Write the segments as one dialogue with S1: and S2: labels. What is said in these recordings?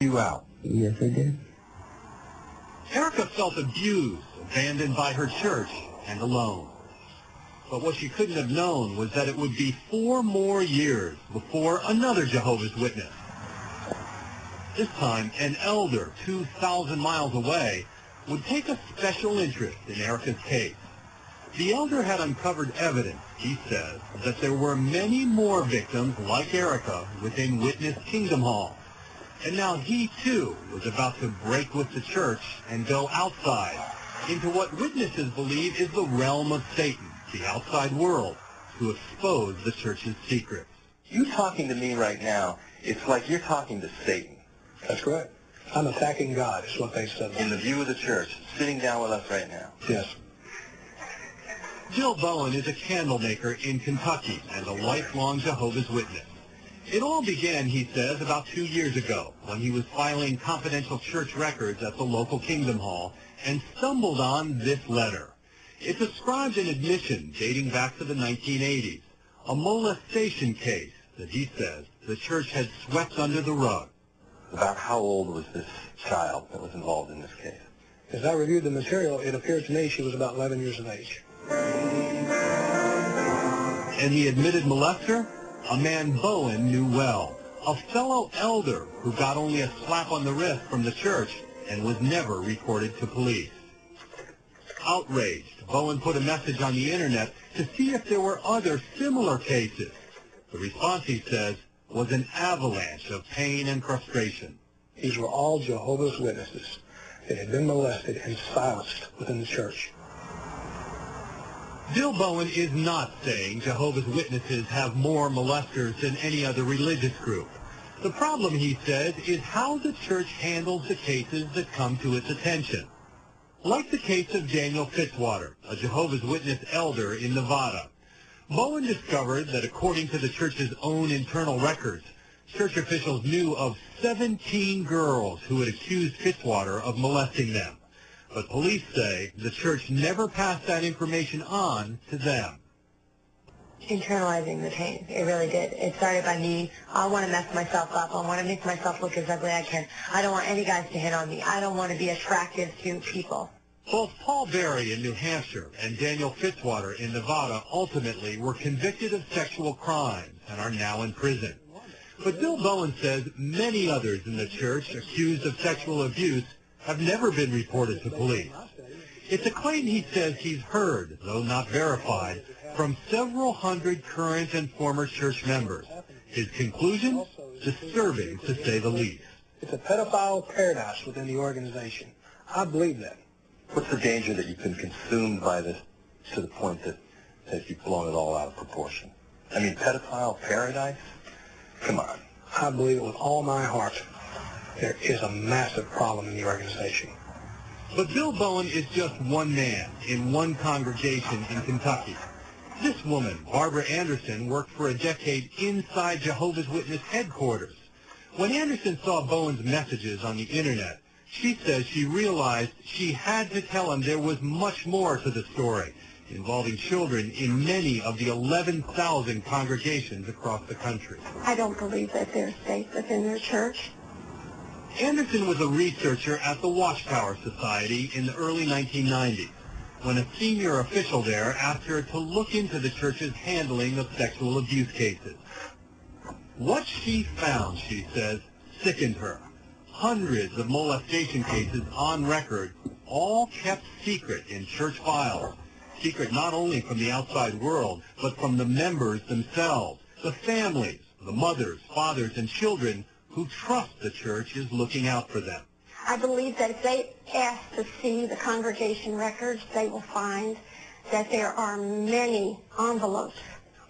S1: you out.
S2: Yes, I did.
S1: Erica felt abused, abandoned by her church, and alone. But what she couldn't have known was that it would be 4 more years before another Jehovah's Witness. This time, an elder 2,000 miles away would take a special interest in Erica's case. The elder had uncovered evidence, he says, that there were many more victims like Erica within Witness Kingdom Hall. And now he, too, was about to break with the church and go outside into what witnesses believe is the realm of Satan, the outside world, to expose the church's secrets.
S3: You talking to me right now, it's like you're talking to Satan.
S4: That's correct. I'm attacking God, is what they said.
S3: In the view of the church, sitting down with us right now.
S4: Yes.
S1: Jill Bowen is a candle maker in Kentucky and a lifelong Jehovah's Witness. It all began, he says, about 2 years ago when he was filing confidential church records at the local Kingdom Hall and stumbled on this letter. It described an admission dating back to the 1980s, a molestation case that he says the church had swept under the rug.
S3: About how old was this child that was involved in this case?
S4: As I reviewed the material, it appeared to me she was about 11 years of age.
S1: And the admitted molester? A man Bowen knew well, a fellow elder who got only a slap on the wrist from the church and was never reported to police. Outraged, Bowen put a message on the internet to see if there were other similar cases. The response, he says, was an avalanche of pain and frustration.
S4: These were all Jehovah's Witnesses that had been molested and silenced within the church.
S1: Bill Bowen is not saying Jehovah's Witnesses have more molesters than any other religious group. The problem, he says, is how the church handles the cases that come to its attention. Like the case of Daniel Fitzwater, a Jehovah's Witness elder in Nevada. Bowen discovered that according to the church's own internal records, church officials knew of 17 girls who had accused Fitzwater of molesting them. But police say the church never passed that information on to them.
S5: Internalizing the pain, it really did. It started by me, I want to mess myself up, I want to make myself look as ugly as I can. I don't want any guys to hit on me. I don't want to be attractive to people.
S1: Both Paul Berry in New Hampshire and Daniel Fitzwater in Nevada ultimately were convicted of sexual crimes and are now in prison. But Bill Bowen says many others in the church accused of sexual abuse have never been reported to police. It's a claim he says he's heard, though not verified, from several hundred current and former church members. His conclusion? Disturbing, to say the least.
S4: It's a pedophile paradise within the organization. I believe that.
S3: What's the danger that you've been consumed by this to the point that you've blown it all out of proportion? I mean, pedophile paradise? Come on.
S4: I believe it with all my heart. There is a massive problem in the organization.
S1: But Bill Bowen is just one man in one congregation in Kentucky. This woman, Barbara Anderson, worked for a decade inside Jehovah's Witness headquarters. When Anderson saw Bowen's messages on the internet, she says she realized she had to tell him there was much more to the story, involving children in many of the 11,000 congregations across the country.
S5: I don't believe that they're safe within their church.
S1: Anderson was a researcher at the Watchtower Society in the early 1990s, when a senior official there asked her to look into the church's handling of sexual abuse cases. What she found, she says, sickened her. Hundreds of molestation cases on record, all kept secret in church files. Secret not only from the outside world, but from the members themselves, the families, the mothers, fathers, and children who trust the church is looking out for them.
S5: I believe that if they ask to see the congregation records, they will find that there are many envelopes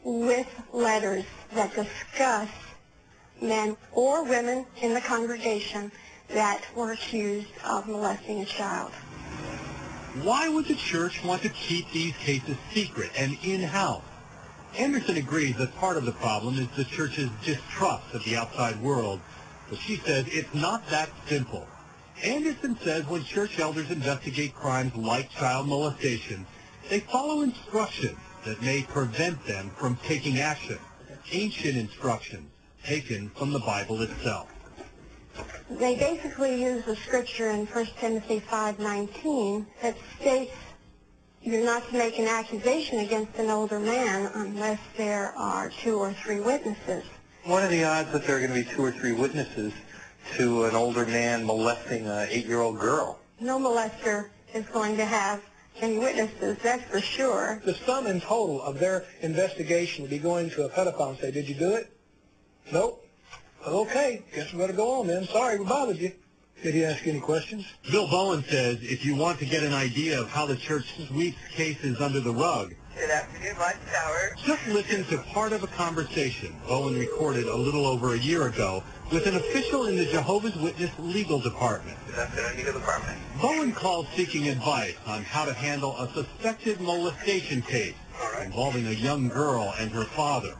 S5: with letters that discuss men or women in the congregation that were accused of molesting a child.
S1: Why would the church want to keep these cases secret and in-house? Anderson agrees that part of the problem is the church's distrust of the outside world, but she says it's not that simple. Anderson says when church elders investigate crimes like child molestation, they follow instructions that may prevent them from taking action, ancient instructions taken from the Bible itself.
S5: They basically use the scripture in 1 Timothy 5:19 that states you're not to make an accusation against an older man unless there are 2 or 3 witnesses.
S3: What are the odds that there are going to be 2 or 3 witnesses to an older man molesting an 8-year-old girl?
S5: No molester is going to have any witnesses, that's for sure.
S4: The sum in total of their investigation would be going to a pedophile and say, did you do it? Nope. Okay, guess we better go on then. Sorry we bothered you. Did he ask any questions?
S1: Bill Bowen says if you want to get an idea of how the church sweeps cases under the rug,
S2: Good afternoon, Watchtower.
S1: just listen to part of a conversation Bowen recorded a little over a year ago with an official in the Jehovah's Witness legal department.
S2: Good afternoon, legal department.
S1: Bowen called seeking advice on how to handle a suspected molestation case involving a young girl and her father.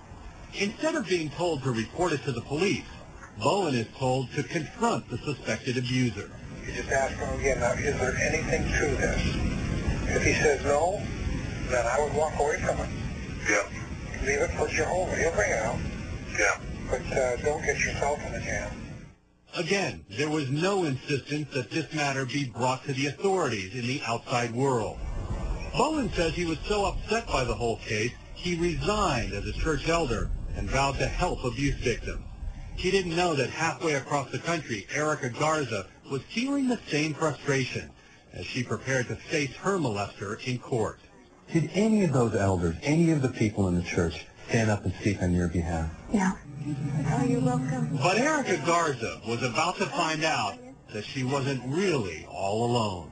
S1: Instead of being told to report it to the police, Bowen is told to confront the suspected abuser.
S4: You just ask him again, now, is there anything to this? If he says no, then I would walk away from it.
S2: Yeah.
S4: Leave it for Jehovah. He'll bring it out.
S2: Yeah.
S4: But don't get yourself in the jam.
S1: Again, there was no insistence that this matter be brought to the authorities in the outside world. Bowen says he was so upset by the whole case, he resigned as a church elder and vowed to help abuse victims. He didn't know that halfway across the country, Erica Garza was feeling the same frustration as she prepared to face her molester in court.
S3: Did any of those elders, any of the people in the church, stand up and speak on your behalf?
S5: No. Oh, you're welcome.
S1: But Erica Garza was about to find out that she wasn't really all alone.